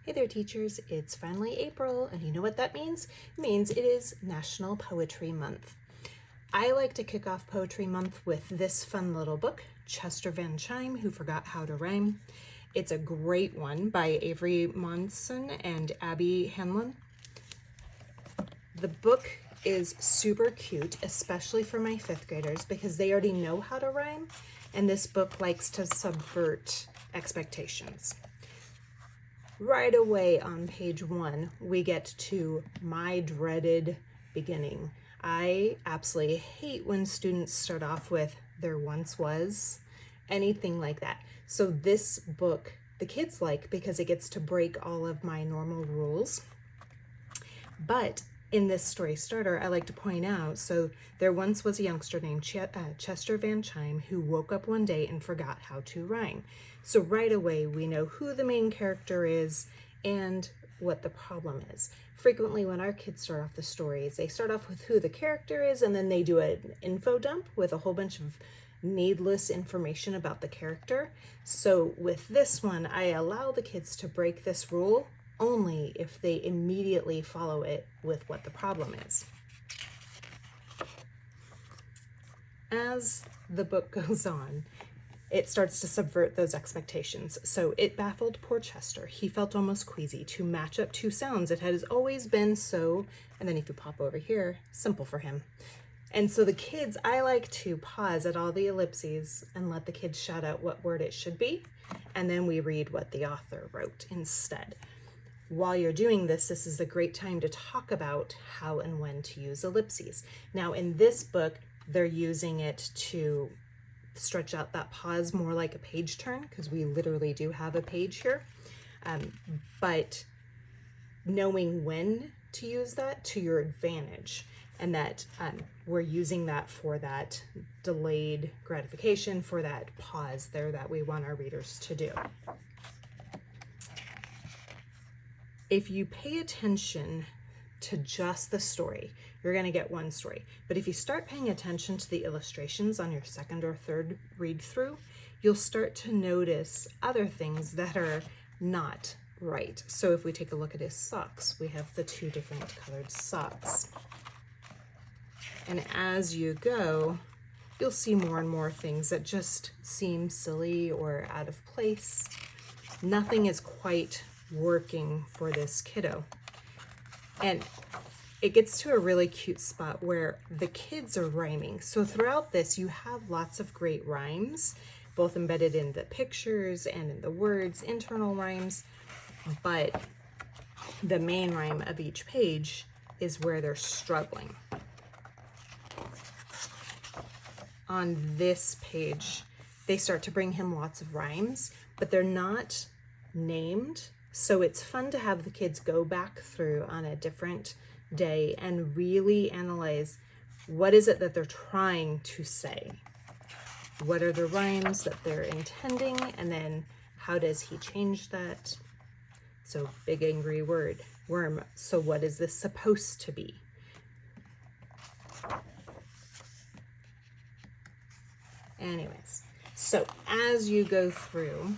Hey there, teachers. It's finally April, and you know what that means? It means it is National Poetry Month. I like to kick off Poetry Month with this fun little book, Chester Van Chime, Who Forgot How to Rhyme. It's a great one by Avery Monson and Abby Hanlon. The book is super cute, especially for my fifth graders, because they already know how to rhyme, and this book likes to subvert expectations. Right away on page 1, we get to my dreaded beginning. I absolutely hate when students start off with "there once was," anything like that. So this book the kids like because it gets to break all of my normal rules. But in this story starter, I like to point out, so there once was a youngster named Chester Van Chime who woke up one day and forgot how to rhyme. So right away, we know who the main character is and what the problem is. Frequently, when our kids start off the stories, they start off with who the character is, and then they do an info dump with a whole bunch of needless information about the character. So with this one, I allow the kids to break this rule only if they immediately follow it with what the problem is. As the book goes on, it starts to subvert those expectations. So it baffled poor Chester. He felt almost queasy to match up two sounds. It has always been so, and then if you pop over here, simple for him. And so the kids, I like to pause at all the ellipses and let the kids shout out what word it should be, and then we read what the author wrote instead. While you're doing this, this is a great time to talk about how and when to use ellipses. Now in this book, they're using it to stretch out that pause more like a page turn, because we literally do have a page here. But knowing when to use that to your advantage, and that we're using that for that delayed gratification, for that pause there that we want our readers to do. If you pay attention to just the story, you're going to get one story. But if you start paying attention to the illustrations on your second or third read through, you'll start to notice other things that are not right. So if we take a look at his socks, we have the two different colored socks. And as you go, you'll see more and more things that just seem silly or out of place. Nothing is quite working for this kiddo. And it gets to a really cute spot where the kids are rhyming. So throughout this, you have lots of great rhymes, both embedded in the pictures and in the words, internal rhymes. But the main rhyme of each page is where they're struggling. On this page, they start to bring him lots of rhymes, but they're not named. So it's fun to have the kids go back through on a different day and really analyze what is it that they're trying to say. What are the rhymes that they're intending, and then how does he change that? So big angry word, worm. So what is this supposed to be? Anyways, so as you go through,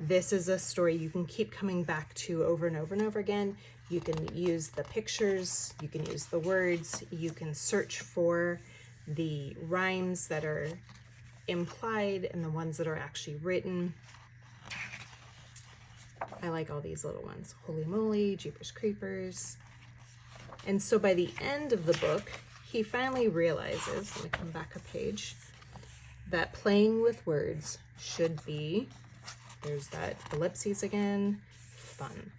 this is a story you can keep coming back to over and over and over again. You can use the pictures, you can use the words, you can search for the rhymes that are implied and the ones that are actually written. I like all these little ones. Holy moly, Jeepers Creepers. And so by the end of the book, he finally realizes, let me come back a page, that playing with words should be, there's that ellipses again, fun.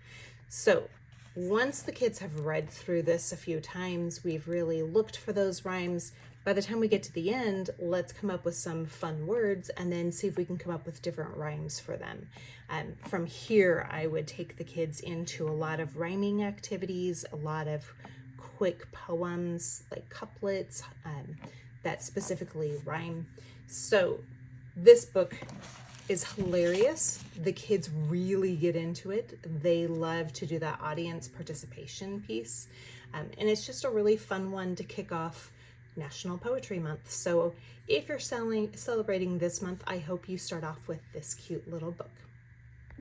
So once the kids have read through this a few times, we've really looked for those rhymes. By the time we get to the end, let's come up with some fun words and then see if we can come up with different rhymes for them. From here, I would take the kids into a lot of rhyming activities, a lot of quick poems, like couplets that specifically rhyme. So this book is hilarious. The kids really get into it. They love to do that audience participation piece. And it's just a really fun one to kick off National Poetry Month. So if you're celebrating this month, I hope you start off with this cute little book.